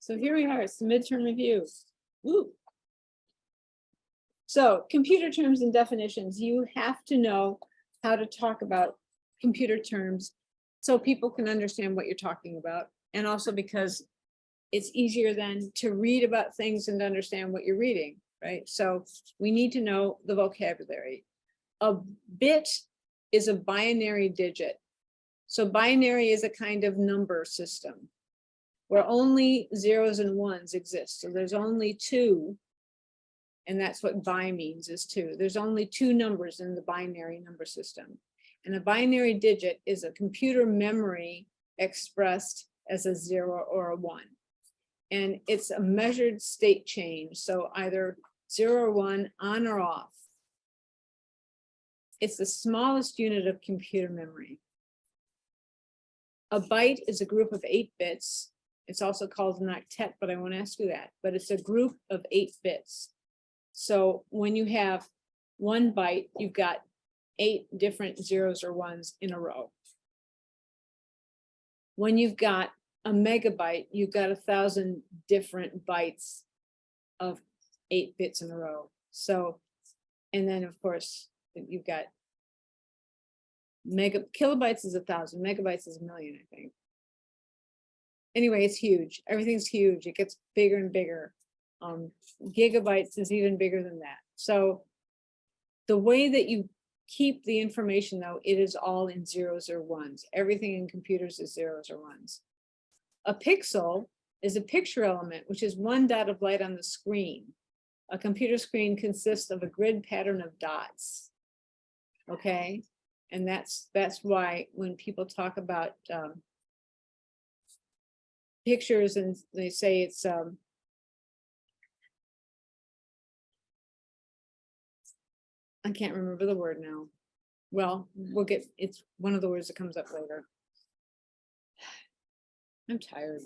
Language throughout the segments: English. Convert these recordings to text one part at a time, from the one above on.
So here we are, it's the midterm review. Woo. So computer terms and definitions, you have to know how to talk about computer terms so people can understand what you're talking about. And also because it's easier then to read about things and to understand what you're reading, right? So we need to know the vocabulary. A bit is a binary digit. So binary is a kind of number system where only zeros and ones exist. So there's only two, and that's what bi means, is two. There's only two numbers in the binary number system. And a binary digit is a computer memory expressed as a 0 or a 1. And it's a measured state change. So either 0 or 1, on or off. It's the smallest unit of computer memory. A byte is a group of 8 bits. It's also called an octet, but I won't ask you that. But it's a group of 8 bits. So when you have 1 byte, you've got 8 different zeros or ones in a row. When you've got a megabyte, you've got 1,000 different bytes of 8 bits in a row. So, and then of course, you've got kilobytes is 1,000, megabytes is 1,000,000, I think. Anyway, it's huge. Everything's huge. It gets bigger and bigger. Gigabytes is even bigger than that. So the way that you keep the information, though, it is all in zeros or ones. Everything in computers is zeros or ones. A pixel is a picture element, which is one dot of light on the screen. A computer screen consists of a grid pattern of dots. Okay, and that's why when people talk about pictures and they say it's I can't remember the word now. Well, it's one of the words that comes up later. I'm tired.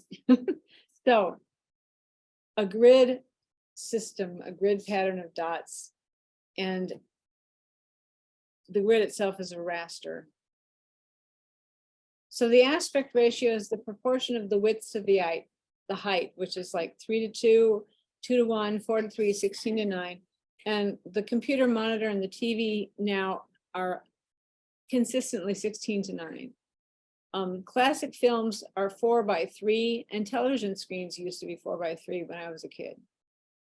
So a grid system, a grid pattern of dots, and the grid itself is a raster. So the aspect ratio is the proportion of the widths of the height, which is like 3:2, 2:1, 4:3, 16:9. And the computer monitor and the TV now are consistently 16:9. Classic films are 4:3, and television screens used to be 4:3 when I was a kid.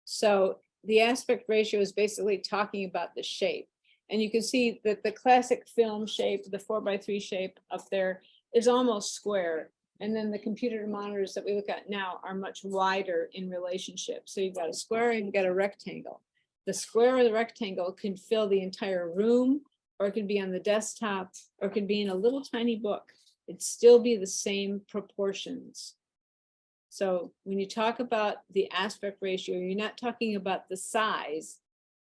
So the aspect ratio is basically talking about the shape. And you can see that the classic film shape, the 4:3 shape up there, is almost square. And then the computer monitors that we look at now are much wider in relationship. So you've got a square and you've got a rectangle. The square or the rectangle can fill the entire room, or it could be on the desktop, or it could be in a little tiny book. It'd still be the same proportions. So when you talk about the aspect ratio, you're not talking about the size,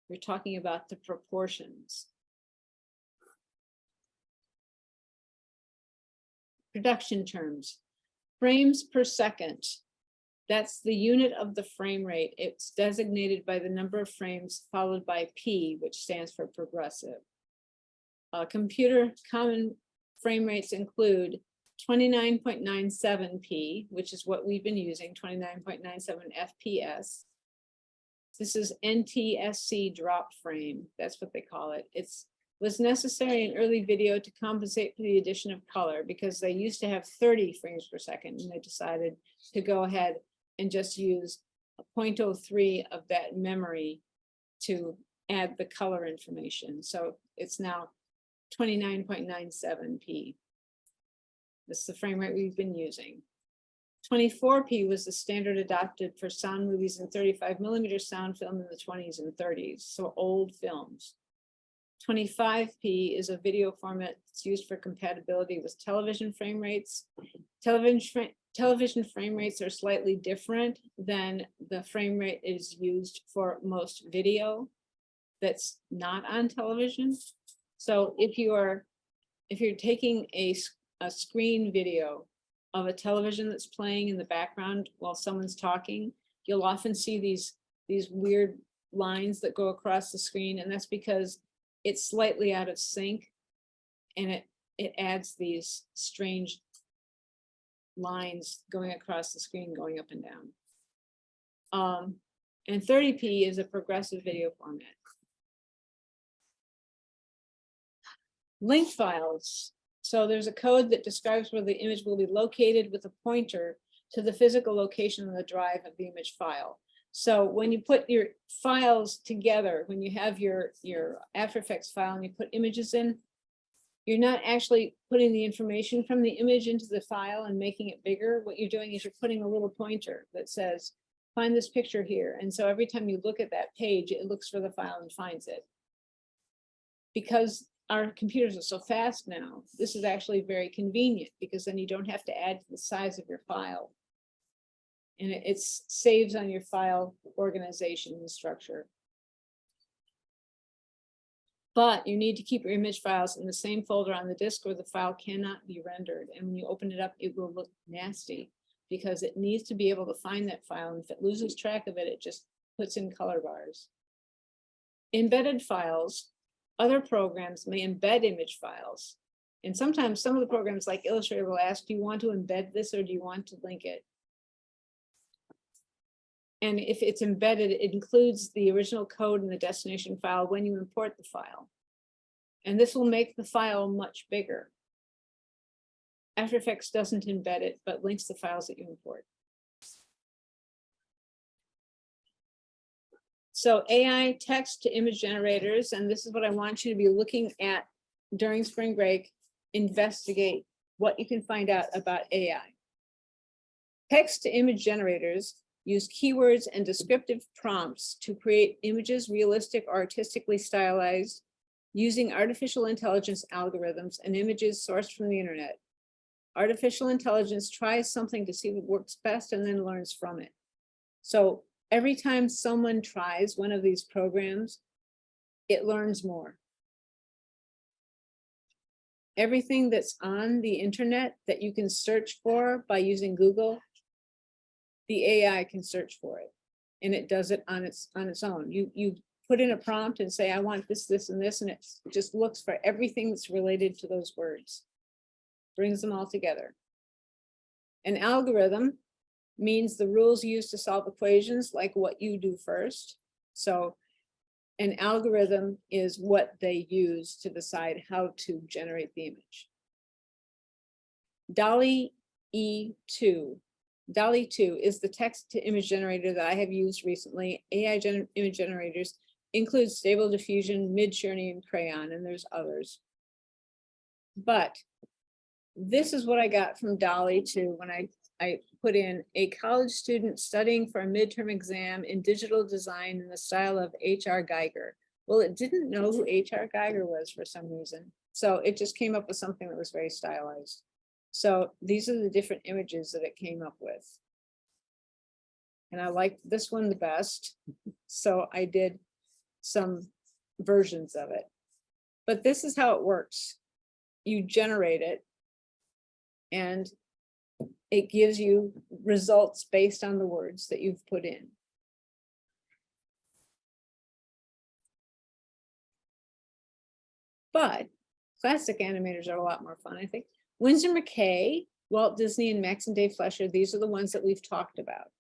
you're talking about the proportions. Production terms. Frames per second. That's the unit of the frame rate. It's designated by the number of frames followed by P, which stands for progressive. Computer common frame rates include 29.97p, which is what we've been using, 29.97 FPS. This is NTSC drop frame. That's what they call it. It was necessary in early video to compensate for the addition of color because they used to have 30 frames per second, and they decided to go ahead and just use a 0.03 of that memory to add the color information. So it's now 29.97p. This is the frame rate we've been using. 24p was the standard adopted for sound movies and 35mm sound film in the 20s and 30s, so old films. 25p is a video format that's used for compatibility with television frame rates. Television frame rates are slightly different than the frame rate is used for most video that's not on television. So if you're taking a screen video of a television that's playing in the background while someone's talking, you'll often see these weird lines that go across the screen, and that's because it's slightly out of sync, and it adds these strange lines going across the screen, going up and down. And 30p is a progressive video format. Link files. So there's a code that describes where the image will be located with a pointer to the physical location on the drive of the image file. So when you put your files together, when you have your After Effects file and you put images in, you're not actually putting the information from the image into the file and making it bigger. What you're doing is you're putting a little pointer that says, find this picture here. And so every time you look at that page, it looks for the file and finds it. Because our computers are so fast now, this is actually very convenient because then you don't have to add to the size of your file. And it saves on your file organization and structure. But you need to keep your image files in the same folder on the disk where the file cannot be rendered. And when you open it up, it will look nasty because it needs to be able to find that file. And if it loses track of it, it just puts in color bars. Embedded files, other programs may embed image files. And sometimes some of the programs like Illustrator will ask, do you want to embed this or do you want to link it? And if it's embedded, it includes the original code in the destination file when you import the file. And this will make the file much bigger. After Effects doesn't embed it, but links the files that you import. So AI text to image generators, and this is what I want you to be looking at during spring break. Investigate what you can find out about AI. Text to image generators use keywords and descriptive prompts to create images realistic or artistically stylized using artificial intelligence algorithms and images sourced from the internet. Artificial intelligence tries something to see what works best and then learns from it. So every time someone tries one of these programs, it learns more. Everything that's on the internet that you can search for by using Google, the AI can search for it, and it does it on its own. You put in a prompt and say, I want this, this, and this, and it just looks for everything that's related to those words, brings them all together. An algorithm means the rules used to solve equations, like what you do first. So an algorithm is what they use to decide how to generate the image. DALL-E 2 is the text to image generator that I have used recently. AI image generators include Stable Diffusion, Midjourney, and Crayon, and there's others. But this is what I got from DALL-E 2 when I put in a college student studying for a midterm exam in digital design in the style of H.R. Geiger. Well, it didn't know who H.R. Geiger was for some reason. So it just came up with something that was very stylized. So these are the different images that it came up with. And I liked this one the best. So I did some versions of it. But this is how it works. You generate it and it gives you results based on the words that you've put in. But classic animators are a lot more fun, I think. Winsor McCay, Walt Disney, and Max and Dave Fleischer, these are the ones that we've talked about.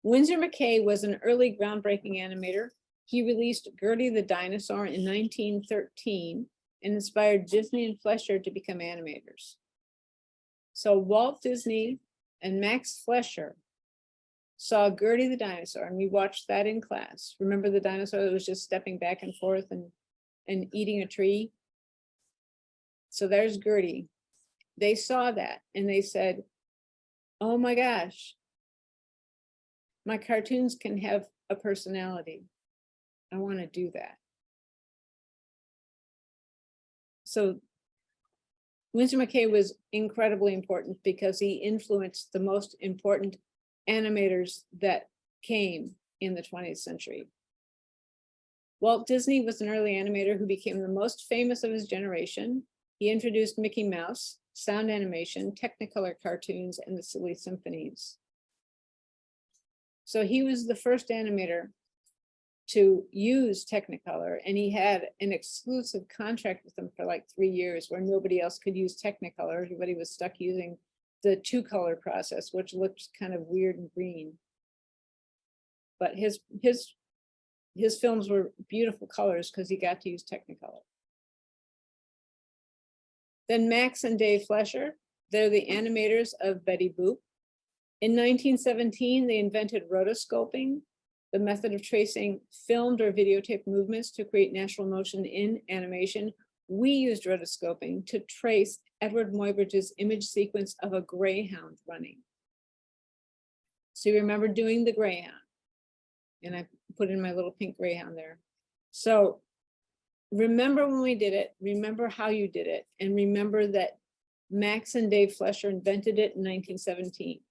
Winsor McCay was an early groundbreaking animator. He released Gertie the Dinosaur in 1913 and inspired Disney and Fleischer to become animators. So Walt Disney and Max Fleischer saw Gertie the Dinosaur, and we watched that in class. Remember the dinosaur that was just stepping back and forth and eating a tree? So there's Gertie. They saw that and they said, oh my gosh, my cartoons can have a personality. I want to do that. So Winsor McCay was incredibly important because he influenced the most important animators that came in the 20th century. Walt Disney was an early animator who became the most famous of his generation. He introduced Mickey Mouse, sound animation, Technicolor cartoons, and the Silly Symphonies. So he was the first animator to use Technicolor, and he had an exclusive contract with them for like 3 years where nobody else could use Technicolor. Everybody was stuck using the 2-color process, which looked kind of weird and green. But his films were beautiful colors because he got to use Technicolor. Then Max and Dave Flesher, they're the animators of Betty Boop. In 1917, they invented rotoscoping, the method of tracing filmed or videotaped movements to create natural motion in animation. We used rotoscoping to trace Edward Muybridge's image sequence of a greyhound running. So you remember doing the greyhound, and I put in my little pink greyhound there. So remember when we did it, remember how you did it, and remember that Max and Dave Flesher invented it in 1917.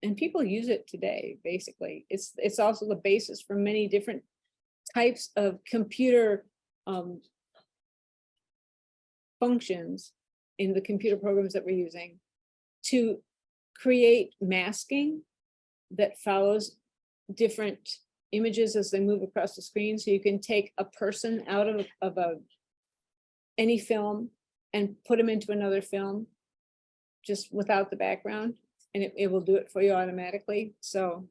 And people use it today, basically. It's also the basis for many different types of computer functions in the computer programs that we're using to create masking that follows different images as they move across the screen. So you can take a person out of any film and put them into another film just without the background, and it will do it for you automatically. So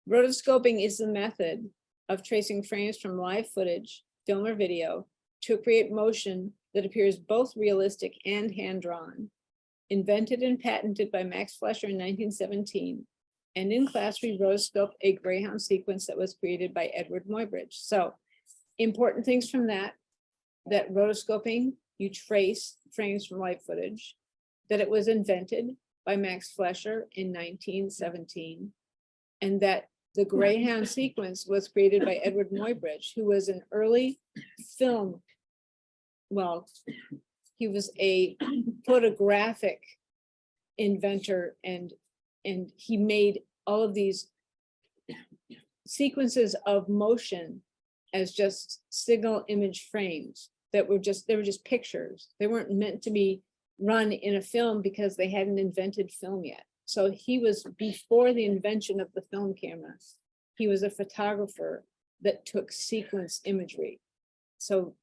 rotoscoping is the method of tracing frames from live footage, film or video, to create motion that appears both realistic and hand-drawn. Invented and patented by Max Flesher in 1917. And in class, we rotoscoped a greyhound sequence that was created by Edward Muybridge. So important things from that rotoscoping, you trace frames from live footage, that it was invented by Max Flesher in 1917, and that the greyhound sequence was created by Edward Muybridge, who was an early film, well, he was a photographic inventor, and he made all of these sequences of motion as just signal image frames that were just pictures. They weren't meant to be run in a film because they hadn't invented film yet. So he was before the invention of the film camera. He was a photographer that took sequence imagery. So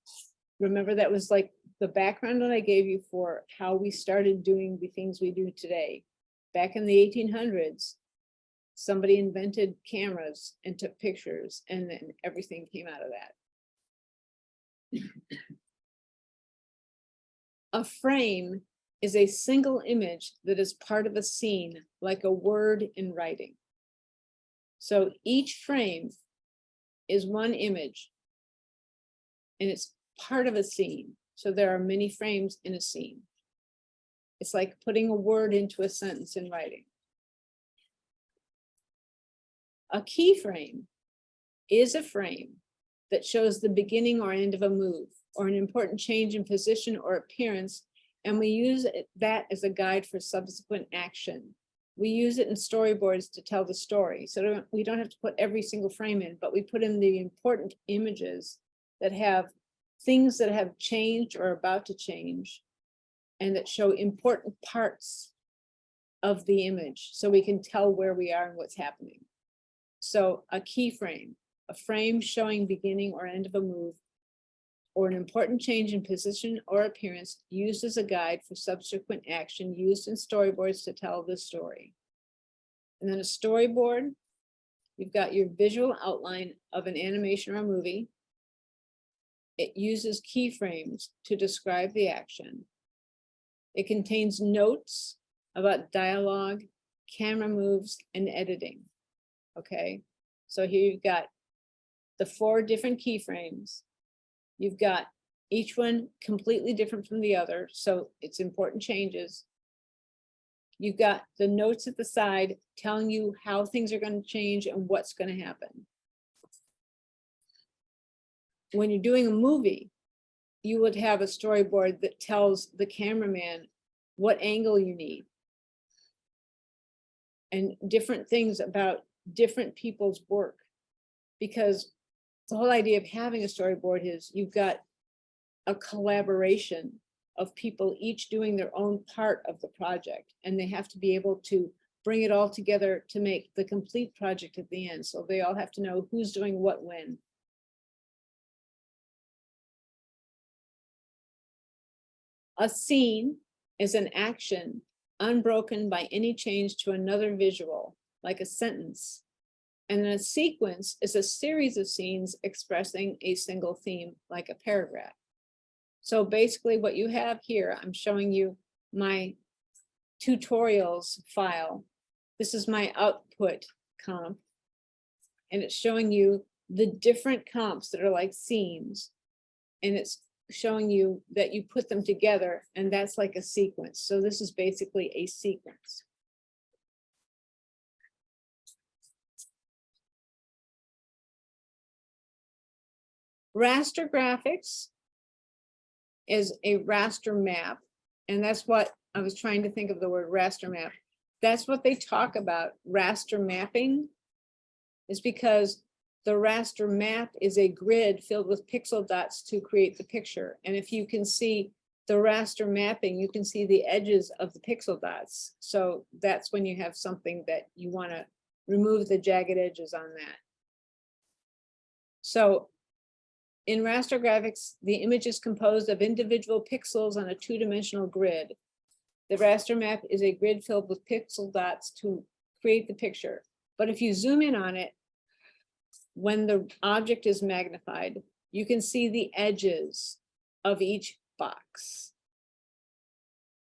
remember, that was like the background that I gave you for how we started doing the things we do today. Back in the 1800s, somebody invented cameras and took pictures, and then everything came out of that. A frame is a single image that is part of a scene, like a word in writing. So each frame is one image, and it's part of a scene. So there are many frames in a scene. It's like putting a word into a sentence in writing. A keyframe is a frame that shows the beginning or end of a move or an important change in position or appearance, and we use that as a guide for subsequent action. We use it in storyboards to tell the story. So we don't have to put every single frame in, but we put in the important images that have things that have changed or are about to change, and that show important parts of the image so we can tell where we are and what's happening. So a keyframe, a frame showing beginning or end of a move or an important change in position or appearance, used as a guide for subsequent action, used in storyboards to tell the story. And then a storyboard, you've got your visual outline of an animation or a movie. It uses keyframes to describe the action. It contains notes about dialogue, camera moves, and editing. Okay, so here you've got the 4 different keyframes. You've got each one completely different from the other, so it's important changes. You've got the notes at the side telling you how things are going to change and what's going to happen. When you're doing a movie, you would have a storyboard that tells the cameraman what angle you need and different things about different people's work, because the whole idea of having a storyboard is you've got a collaboration of people each doing their own part of the project, and they have to be able to bring it all together to make the complete project at the end. So they all have to know who's doing what when. A scene is an action unbroken by any change to another visual, like a sentence. And then a sequence is a series of scenes expressing a single theme, like a paragraph. So basically what you have here, I'm showing you my tutorials file. This is my output comp. And it's showing you the different comps that are like scenes. And it's showing you that you put them together, and that's like a sequence. So this is basically a sequence. Raster graphics is a raster map, and that's what I was trying to think of the word raster map. That's what they talk about. Raster mapping is because the raster map is a grid filled with pixel dots to create the picture. And if you can see the raster mapping, you can see the edges of the pixel dots. So that's when you have something that you want to remove the jagged edges on that. So in raster graphics, the image is composed of individual pixels on a two-dimensional grid. The raster map is a grid filled with pixel dots to create the picture. But if you zoom in on it, when the object is magnified, you can see the edges of each box.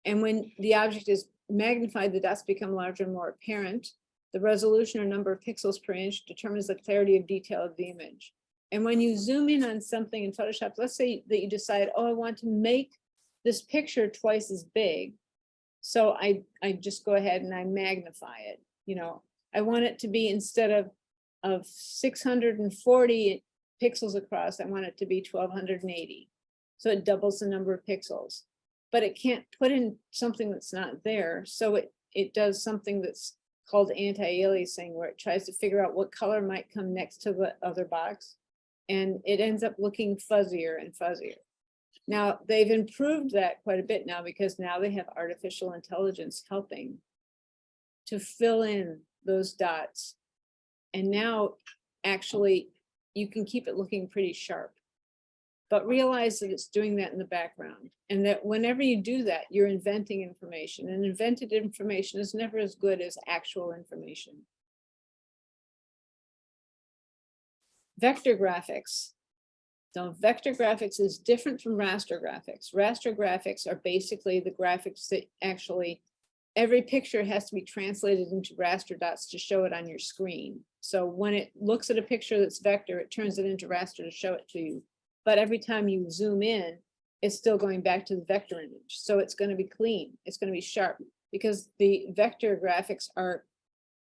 And when the object is magnified, the dots become larger and more apparent. The resolution or number of pixels per inch determines the clarity of detail of the image. And when you zoom in on something in Photoshop, let's say that you decide, oh, I want to make this picture twice as big. So I just go ahead and I magnify it. You know, I want it to be, instead of 640 pixels across, I want it to be 1280. So it doubles the number of pixels, but it can't put in something that's not there. So it does something that's called anti-aliasing, where it tries to figure out what color might come next to the other box. And it ends up looking fuzzier and fuzzier. Now, they've improved that quite a bit now, because now they have artificial intelligence helping to fill in those dots. And now, actually, you can keep it looking pretty sharp. But realize that it's doing that in the background. And that whenever you do that, you're inventing information. And invented information is never as good as actual information. Vector graphics. So vector graphics is different from raster graphics. Raster graphics are basically the graphics that actually, every picture has to be translated into raster dots to show it on your screen. So when it looks at a picture that's vector, it turns it into raster to show it to you. But every time you zoom in, it's still going back to the vector image. So it's going to be clean. It's going to be sharp, because the vector graphics are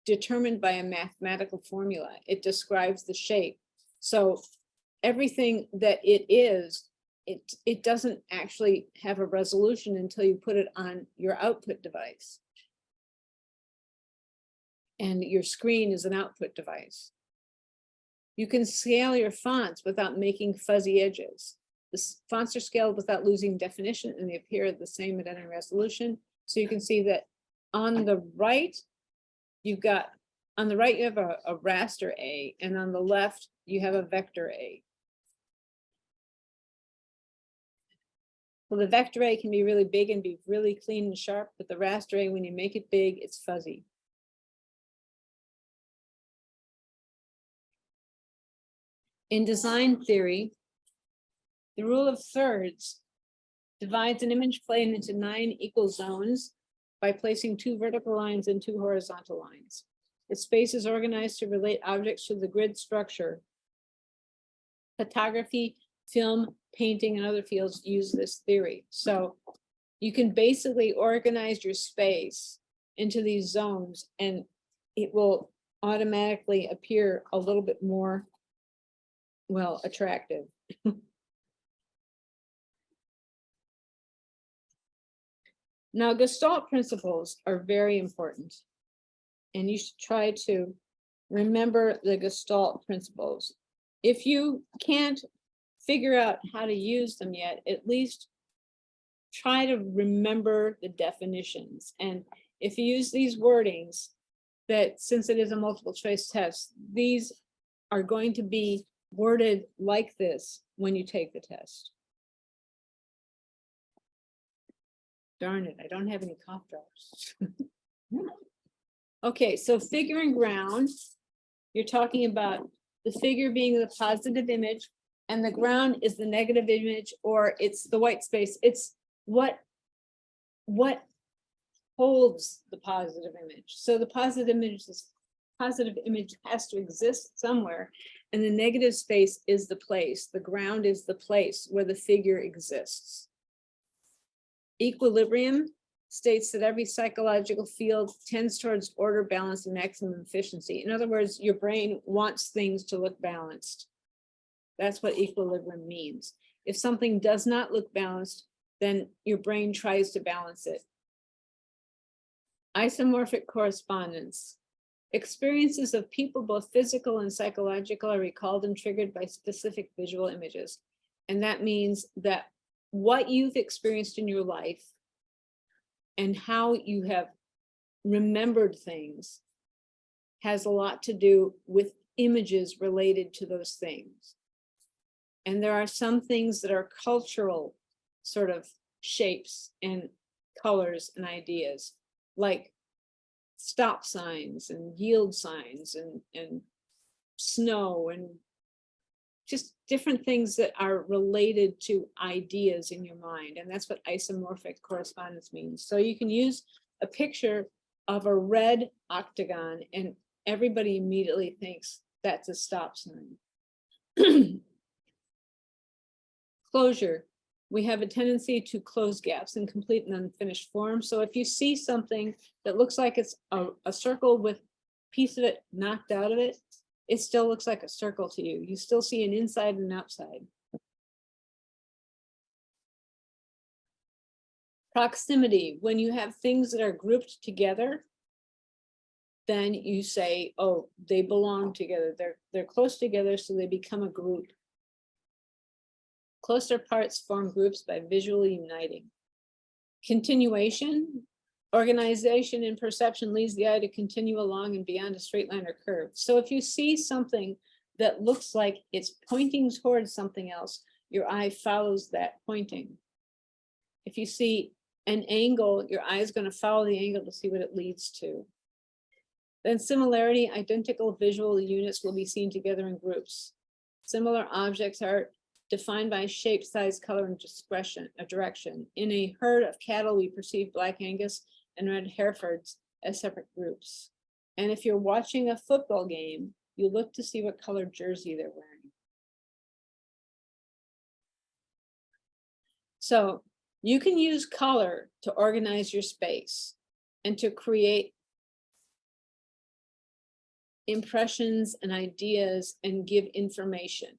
determined by a mathematical formula. It describes the shape. So everything that it is, it doesn't actually have a resolution until you put it on your output device. And your screen is an output device. You can scale your fonts without making fuzzy edges. The fonts are scaled without losing definition, and they appear the same at any resolution. So you can see that on the right, you have a raster A, and on the left, you have a vector A. Well, the vector A can be really big and be really clean and sharp, but the raster A, when you make it big, it's fuzzy. In design theory, the rule of thirds divides an image plane into 9 equal zones by placing 2 vertical lines and 2 horizontal lines. The space is organized to relate objects to the grid structure. Photography, film, painting, and other fields use this theory. So you can basically organize your space into these zones, and it will automatically appear a little bit more, well, attractive. Now, Gestalt principles are very important, and you should try to remember the Gestalt principles. If you can't figure out how to use them yet, at least try to remember the definitions. And if you use these wordings, that since it is a multiple choice test, these are going to be worded like this when you take the test. Darn it, I don't have any cough drops. Okay, so figure and ground, you're talking about the figure being the positive image and the ground is the negative image, or it's the white space. It's what holds the positive image. So the positive image has to exist somewhere, and the negative space is the place. The ground is the place where the figure exists. Equilibrium states that every psychological field tends towards order, balance, and maximum efficiency. In other words, your brain wants things to look balanced. That's what equilibrium means. If something does not look balanced, then your brain tries to balance it. Isomorphic correspondence. Experiences of people, both physical and psychological, are recalled and triggered by specific visual images. And that means that what you've experienced in your life and how you have remembered things has a lot to do with images related to those things. And there are some things that are cultural sort of shapes and colors and ideas, like stop signs and yield signs and snow and just different things that are related to ideas in your mind. And that's what isomorphic correspondence means. So you can use a picture of a red octagon and everybody immediately thinks that's a stop sign. Closure. We have a tendency to close gaps in complete and unfinished form. So if you see something that looks like it's a circle with a piece of it knocked out of it, it still looks like a circle to you. You still see an inside and outside. Proximity. When you have things that are grouped together, then you say, oh, they belong together. They're close together, so they become a group. Closer parts form groups by visually uniting. Continuation. Organization and perception leads the eye to continue along and beyond a straight line or curve. So if you see something that looks like it's pointing towards something else, your eye follows that pointing. If you see an angle, your eye is going to follow the angle to see what it leads to. Then similarity, identical visual units will be seen together in groups. Similar objects are defined by shape, size, color, and direction. In a herd of cattle, we perceive Black Angus and red Herefords as separate groups. And if you're watching a football game, you look to see what color jersey they're wearing. So you can use color to organize your space and to create impressions and ideas and give information.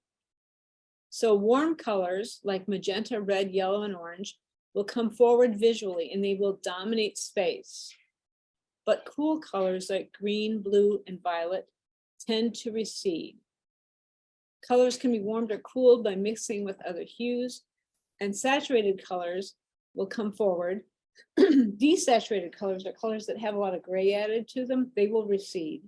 So warm colors like magenta, red, yellow, and orange will come forward visually and they will dominate space. But cool colors like green, blue, and violet tend to recede. Colors can be warmed or cooled by mixing with other hues, and saturated colors will come forward. Desaturated colors are colors that have a lot of gray added to them. They will recede.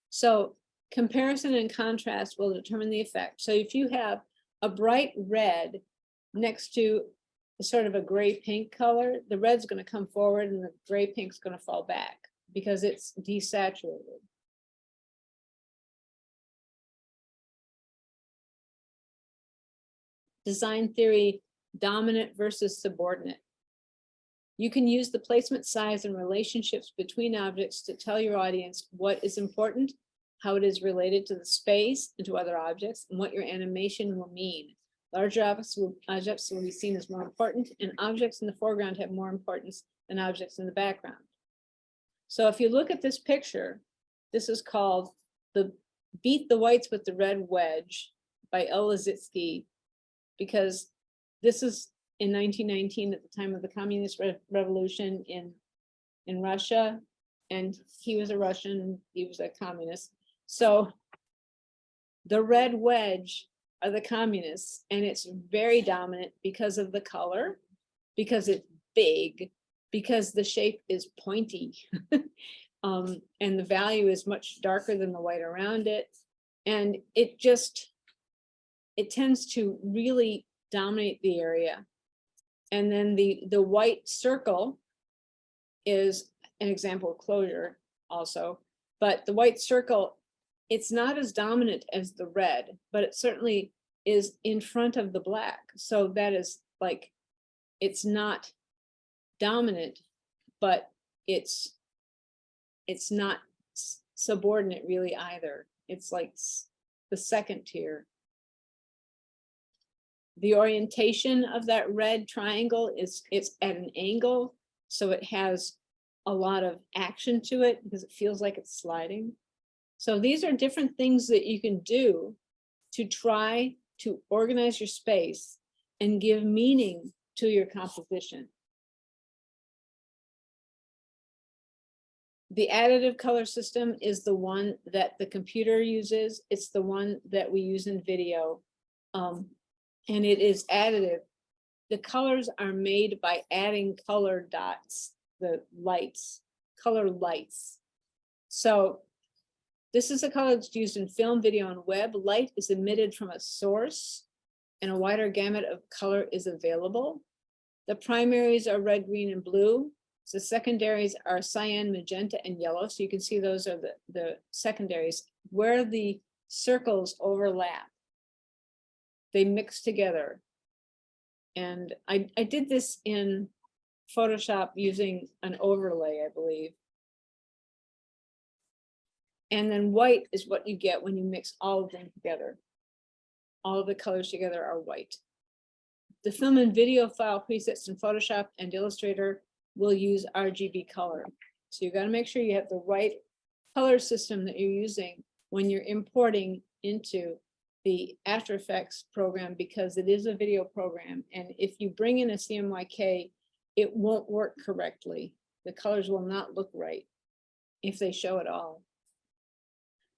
So comparison and contrast will determine the effect. So if you have a bright red next to a sort of a gray pink color, the red's going to come forward and the gray pink's going to fall back because it's desaturated. Design theory, dominant versus subordinate. You can use the placement, size, and relationships between objects to tell your audience what is important, how it is related to the space and to other objects, and what your animation will mean. Larger objects will be seen as more important, and objects in the foreground have more importance than objects in the background. So if you look at this picture, this is called the Beat the Whites with the Red Wedge by L. Lissitzky, because this is in 1919 at the time of the Communist Revolution in Russia, and he was a Russian, he was a communist. So the red wedge are the communists, and it's very dominant because of the color, because it's big, because the shape is pointy, and the value is much darker than the white around it. And it tends to really dominate the area. And then the white circle is an example of closure also, but the white circle, it's not as dominant as the red, but it certainly is in front of the black. So that is like, it's not dominant, but it's not subordinate really either. It's like the second tier. The orientation of that red triangle is it's at an angle, so it has a lot of action to it because it feels like it's sliding. So these are different things that you can do to try to organize your space and give meaning to your composition. The additive color system is the one that the computer uses. It's the one that we use in video. And it is additive. The colors are made by adding color dots, the lights, color lights. So this is a color that's used in film, video, and web. Light is emitted from a source, and a wider gamut of color is available. The primaries are red, green, and blue. So secondaries are cyan, magenta, and yellow. So you can see those are the secondaries. Where the circles overlap, they mix together. And I did this in Photoshop using an overlay, I believe. And then white is what you get when you mix all of them together. All of the colors together are white. The film and video file presets in Photoshop and Illustrator will use RGB color. So you got to make sure you have the right color system that you're using when you're importing into the After Effects program, because it is a video program. And if you bring in a CMYK, it won't work correctly. The colors will not look right if they show at all.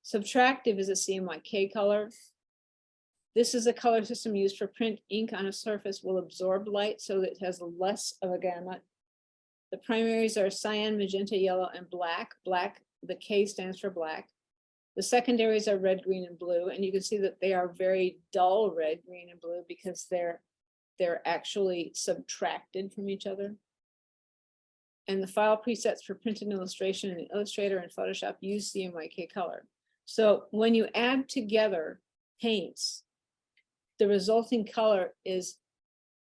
Subtractive is a CMYK color. This is a color system used for print. Ink on a surface will absorb light, so that it has less of a gamut. The primaries are cyan, magenta, yellow, and black. Black, the K stands for black. The secondaries are red, green, and blue, and you can see that they are very dull red, green, and blue because they're actually subtracted from each other. And the file presets for print and illustration in Illustrator and Photoshop use CMYK color. So when you add together paints, the resulting color is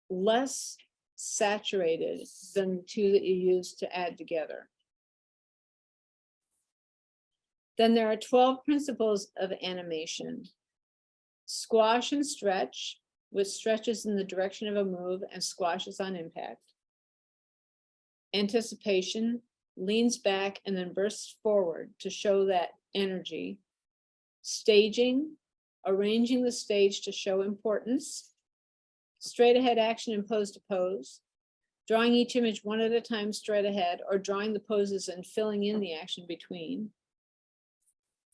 less saturated than the two that you use to add together. Then there are 12 principles of animation. Squash and stretch, with stretches in the direction of a move and squashes on impact. Anticipation, leans back and then bursts forward to show that energy. Staging, arranging the stage to show importance. Straight ahead action and pose to pose. Drawing each image one at a time straight ahead, or drawing the poses and filling in the action between.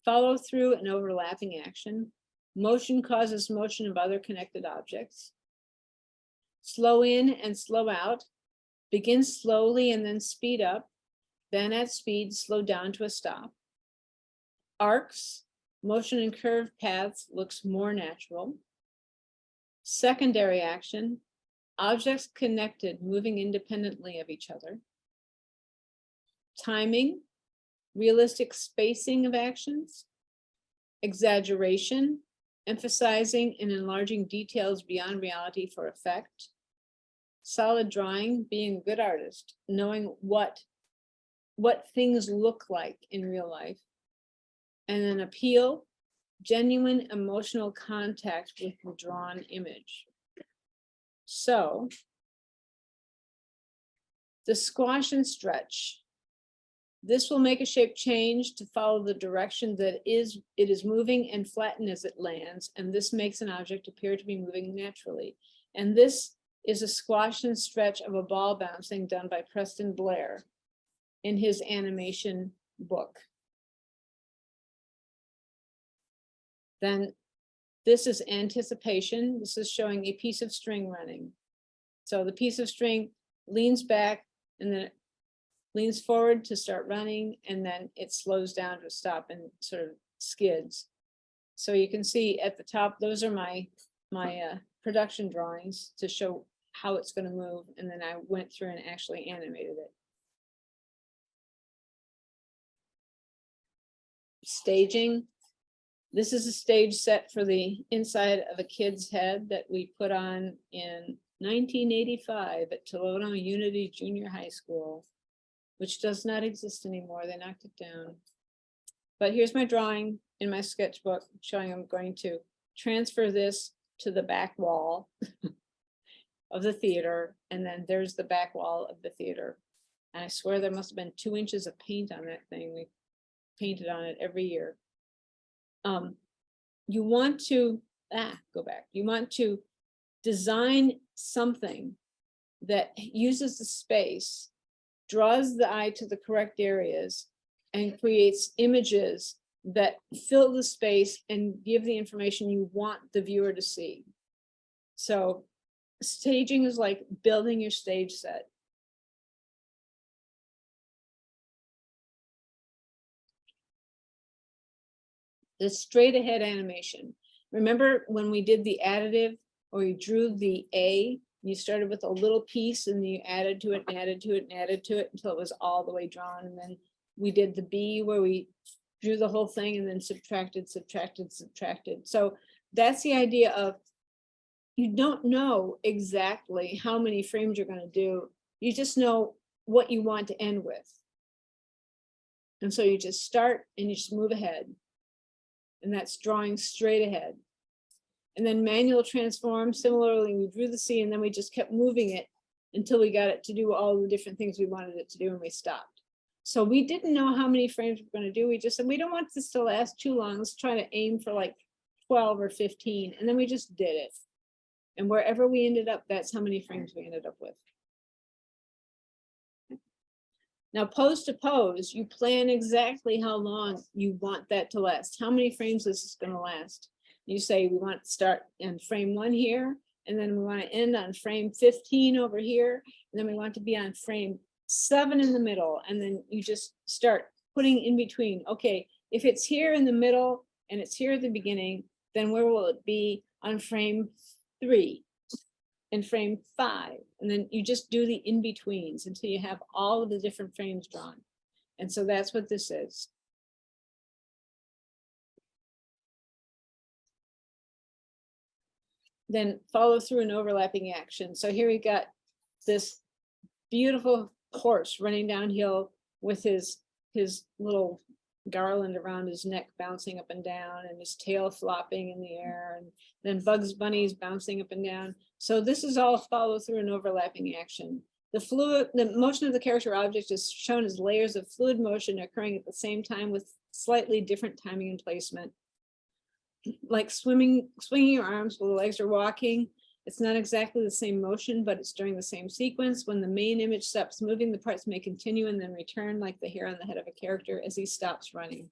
Follow through and overlapping action. Motion causes motion of other connected objects. Slow in and slow out. Begin slowly and then speed up. Then at speed, slow down to a stop. Arcs, motion in curved paths looks more natural. Secondary action, objects connected, moving independently of each other. Timing, realistic spacing of actions. Exaggeration, emphasizing and enlarging details beyond reality for effect. Solid drawing, being a good artist, knowing what things look like in real life. And then appeal, genuine emotional contact with the drawn image. So the squash and stretch. This will make a shape change to follow the direction that it is moving and flatten as it lands. And this makes an object appear to be moving naturally. And this is a squash and stretch of a ball bouncing done by Preston Blair in his animation book. Then this is anticipation. This is showing a piece of string running. So the piece of string leans back and then it leans forward to start running, and then it slows down to stop and sort of skids. So you can see at the top, those are my production drawings to show how it's going to move. And then I went through and actually animated it. Staging. This is a stage set for the inside of a kid's head that we put on in 1985 at Toledo Unity Junior High School, which does not exist anymore. They knocked it down. But here's my drawing in my sketchbook showing I'm going to transfer this to the back wall of the theater. And then there's the back wall of the theater. And I swear there must have been 2 inches of paint on that thing. We painted on it every year. You want to, go back. You want to design something that uses the space, draws the eye to the correct areas, and creates images that fill the space and give the information you want the viewer to see. So staging is like building your stage set. The straight ahead animation. Remember when we did the additive, or you drew the A, you started with a little piece and you added to it and added to it and added to it until it was all the way drawn. And then we did the B where we drew the whole thing and then subtracted, subtracted, subtracted. So that's the idea of, you don't know exactly how many frames you're going to do. You just know what you want to end with. And so you just start and you just move ahead. And that's drawing straight ahead. And then manual transform, similarly, we drew the C and then we just kept moving it until we got it to do all the different things we wanted it to do, and we stopped. So we didn't know how many frames we're going to do. We just said, we don't want this to last too long. Let's try to aim for like 12 or 15. And then we just did it. And wherever we ended up, that's how many frames we ended up with. Now, pose to pose, you plan exactly how long you want that to last. How many frames is this going to last? You say we want to start in frame 1 here, and then we want to end on frame 15 over here, and then we want to be on frame 7 in the middle, and then you just start putting in between. Okay, if it's here in the middle and it's here at the beginning, then where will it be on frame 3 and frame 5? And then you just do the in-betweens until you have all of the different frames drawn. And so that's what this is. Then follow through an overlapping action. So here we got this beautiful horse running downhill with his little garland around his neck bouncing up and down, and his tail flopping in the air, and then Bugs Bunny's bouncing up and down. So this is all follow through an overlapping action. The motion of the character object is shown as layers of fluid motion occurring at the same time with slightly different timing and placement. Like swinging your arms while the legs are walking. It's not exactly the same motion, but it's during the same sequence. When the main image stops moving, the parts may continue and then return, like the hair on the head of a character as he stops running.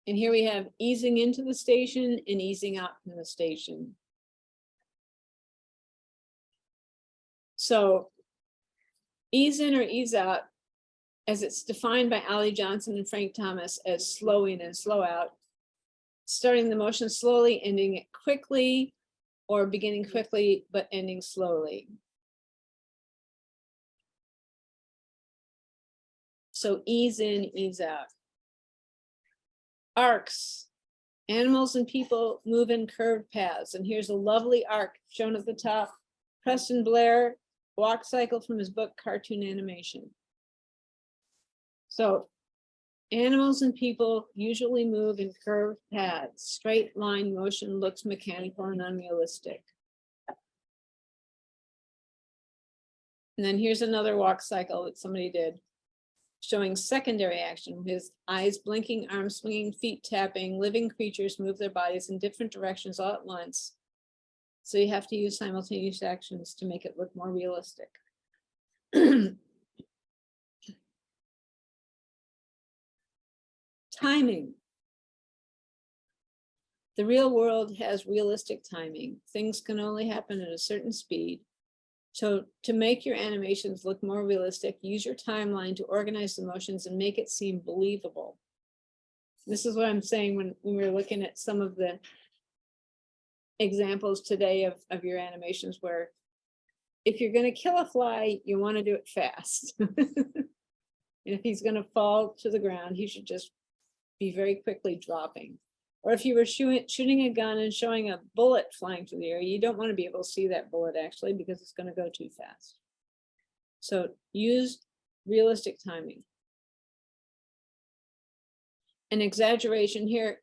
And here we have easing into the station and easing out from the station. So ease in or ease out, as it's defined by Ali Johnson and Frank Thomas as slow in and slow out, starting the motion slowly, ending it quickly, or beginning quickly, but ending slowly. So ease in, ease out. Arcs. Animals and people move in curved paths. And here's a lovely arc shown at the top. Preston Blair, walk cycle from his book, Cartoon Animation. So animals and people usually move in curved paths. Straight line motion looks mechanical and unrealistic. And then here's another walk cycle that somebody did, showing secondary action, his eyes blinking, arms swinging, feet tapping. Living creatures move their bodies in different directions all at once. So you have to use simultaneous actions to make it look more realistic. Timing. The real world has realistic timing. Things can only happen at a certain speed. So to make your animations look more realistic, use your timeline to organize the motions and make it seem believable. This is what I'm saying when we're looking at some of the examples today of your animations, where if you're going to kill a fly, you want to do it fast. And if he's going to fall to the ground, he should just be very quickly dropping. Or if you were shooting a gun and showing a bullet flying through the air, you don't want to be able to see that bullet actually, because it's going to go too fast. So use realistic timing. An exaggeration here,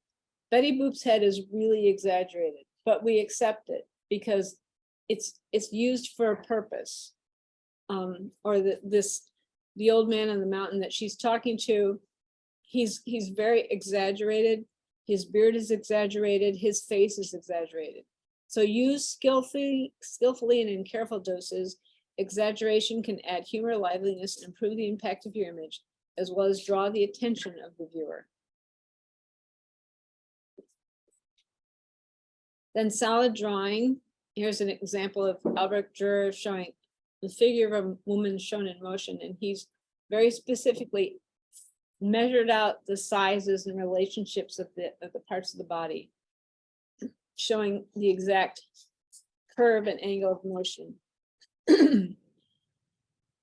Betty Boop's head is really exaggerated, but we accept it because it's used for a purpose. Or the old man on the mountain that she's talking to, he's very exaggerated. His beard is exaggerated. His face is exaggerated. So use skillfully and in careful doses. Exaggeration can add humor, liveliness, and improve the impact of your image, as well as draw the attention of the viewer. Then solid drawing. Here's an example of Albrecht Dürer showing the figure of a woman shown in motion, and he's very specifically measured out the sizes and relationships of the parts of the body, showing the exact curve and angle of motion.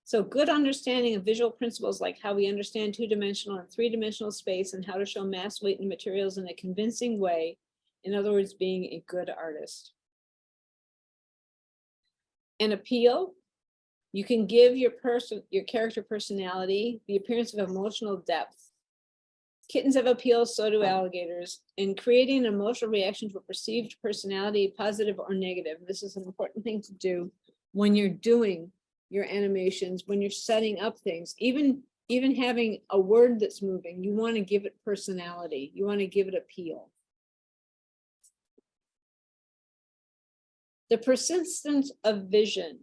So good understanding of visual principles, like how we understand two-dimensional and three-dimensional space, and how to show mass, weight, and materials in a convincing way. In other words, being a good artist. An appeal. You can give your character personality, the appearance of emotional depth. Kittens have appeal, so do alligators. In creating an emotional reaction to a perceived personality, positive or negative. This is an important thing to do when you're doing your animations, when you're setting up things. Even having a word that's moving, you want to give it personality. You want to give it appeal. The persistence of vision.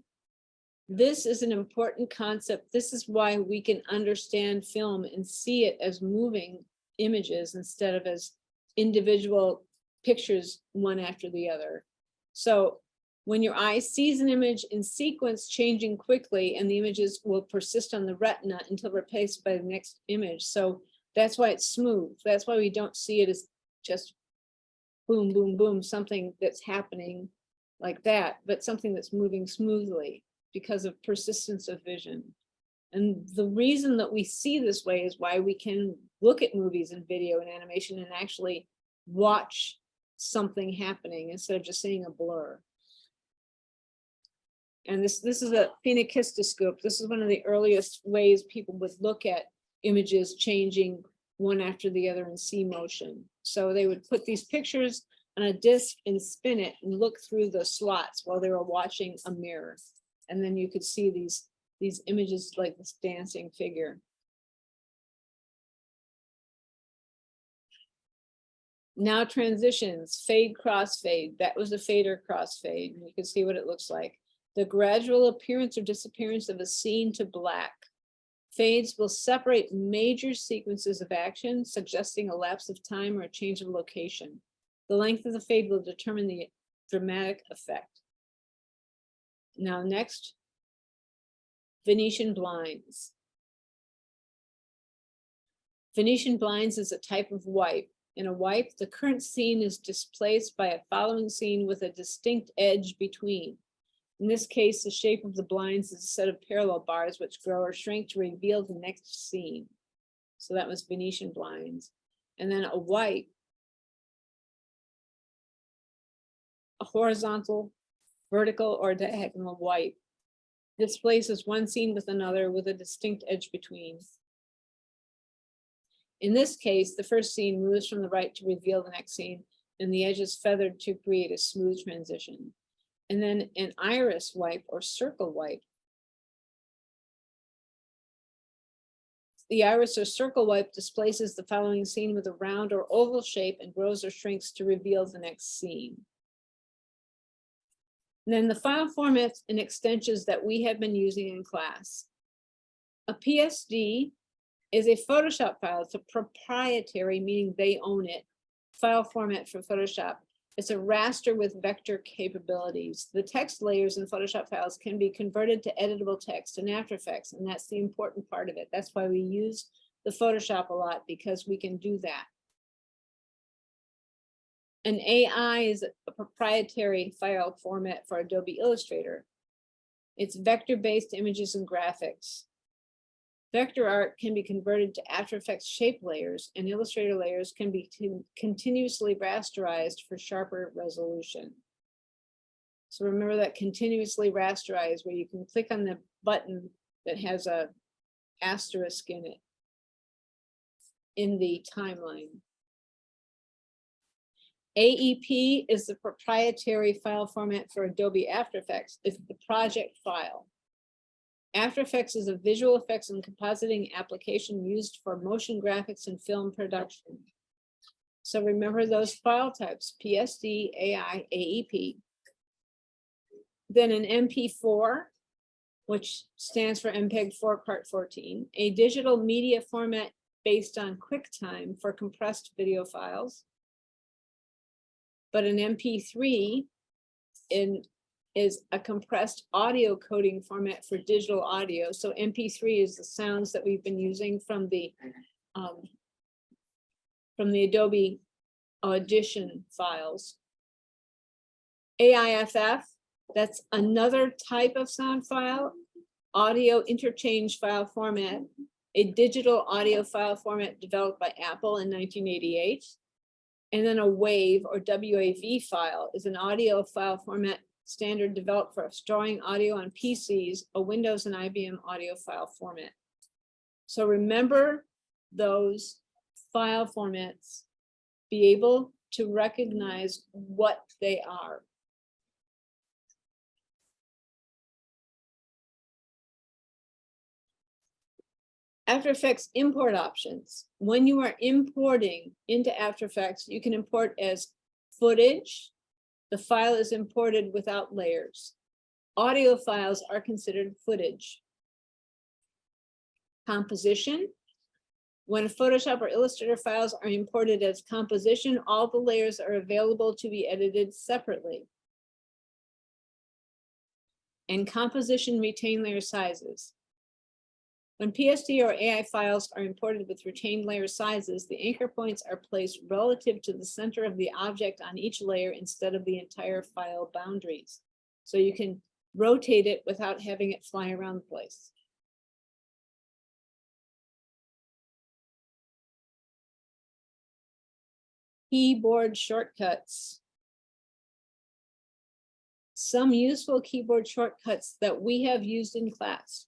This is an important concept. This is why we can understand film and see it as moving images instead of as individual pictures, one after the other. So when your eye sees an image in sequence changing quickly, and the images will persist on the retina until replaced by the next image. So that's why it's smooth. That's why we don't see it as just boom, boom, boom, something that's happening like that, but something that's moving smoothly, because of persistence of vision. And the reason that we see this way is why we can look at movies and video and animation and actually watch something happening instead of just seeing a blur. And this is a phenakistoscope. This is one of the earliest ways people would look at images changing one after the other and see motion. So they would put these pictures on a disc and spin it and look through the slots while they were watching a mirror. And then you could see these images like this dancing figure. Now transitions, fade, crossfade. That was a fade or crossfade. You can see what it looks like. The gradual appearance or disappearance of a scene to black. Fades will separate major sequences of action, suggesting a lapse of time or a change of location. The length of the fade will determine the dramatic effect. Now next, Venetian blinds. Venetian blinds is a type of wipe. In a wipe, the current scene is displaced by a following scene with a distinct edge between. In this case, the shape of the blinds is a set of parallel bars which grow or shrink to reveal the next scene. So that was Venetian blinds. And then a wipe, a horizontal, vertical, or diagonal wipe, displaces one scene with another with a distinct edge between. In this case, the first scene moves from the right to reveal the next scene, and the edge is feathered to create a smooth transition. And then an iris wipe or circle wipe. The iris or circle wipe displaces the following scene with a round or oval shape and grows or shrinks to reveal the next scene. And then the file formats and extensions that we have been using in class. A PSD is a Photoshop file. It's a proprietary, meaning they own it, file format for Photoshop. It's a raster with vector capabilities. The text layers in Photoshop files can be converted to editable text in After Effects, and that's the important part of it. That's why we use the Photoshop a lot, because we can do that. An AI is a proprietary file format for Adobe Illustrator. It's vector-based images and graphics. Vector art can be converted to After Effects shape layers, and Illustrator layers can be continuously rasterized for sharper resolution. So remember that continuously rasterize, where you can click on the button that has a asterisk in it in the timeline. AEP is the proprietary file format for Adobe After Effects. It's the project file. After Effects is a visual effects and compositing application used for motion graphics and film production. So remember those file types: PSD, AI, AEP. Then an MP4, which stands for MPEG-4 Part 14, a digital media format based on QuickTime for compressed video files. But an MP3 is a compressed audio coding format for digital audio. So MP3 is the sounds that we've been using from the Adobe Audition files. AIFF, that's another type of sound file, audio interchange file format, a digital audio file format developed by Apple in 1988. And then a WAV or WAV file is an audio file format standard developed for storing audio on PCs, a Windows and IBM audio file format. So remember those file formats, be able to recognize what they are. After Effects import options. When you are importing into After Effects, you can import as footage. The file is imported without layers. Audio files are considered footage. Composition. When Photoshop or Illustrator files are imported as composition, all the layers are available to be edited separately. And composition retain layer sizes. When PSD or AI files are imported with retained layer sizes, the anchor points are placed relative to the center of the object on each layer instead of the entire file boundaries. So you can rotate it without having it fly around the place. Keyboard shortcuts. Some useful keyboard shortcuts that we have used in class.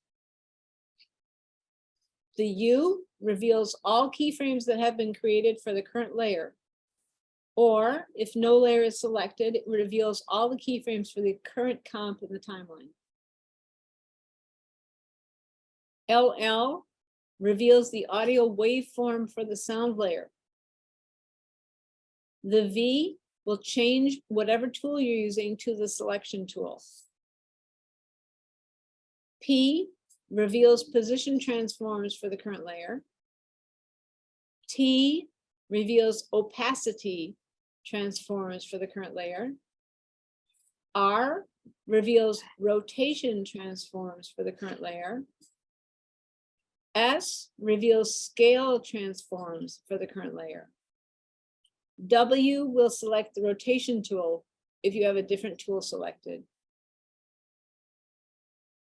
The U reveals all keyframes that have been created for the current layer. Or if no layer is selected, it reveals all the keyframes for the current comp in the timeline. LL reveals the audio waveform for the sound layer. The V will change whatever tool you're using to the selection tool. P reveals position transforms for the current layer. T reveals opacity transforms for the current layer. R reveals rotation transforms for the current layer. S reveals scale transforms for the current layer. W will select the rotation tool if you have a different tool selected.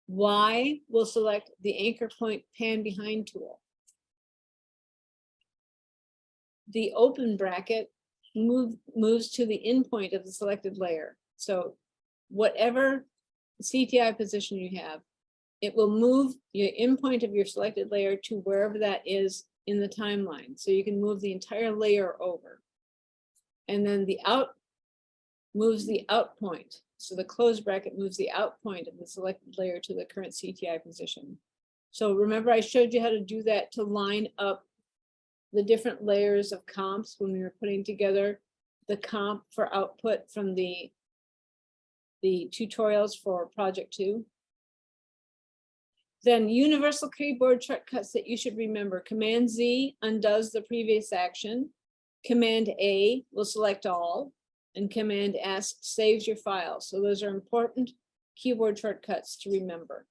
Y will select the anchor point pan behind tool. The open bracket moves to the endpoint of the selected layer. So whatever CTI position you have, it will move your endpoint of your selected layer to wherever that is in the timeline. So you can move the entire layer over. And then the out moves the out point. So the closed bracket moves the out point of the selected layer to the current CTI position. So remember, I showed you how to do that to line up the different layers of comps when we were putting together the comp for output from the tutorials for project 2. Then universal keyboard shortcuts that you should remember. Command Z undoes the previous action. Command A will select all. And Command S saves your file. So those are important keyboard shortcuts to remember.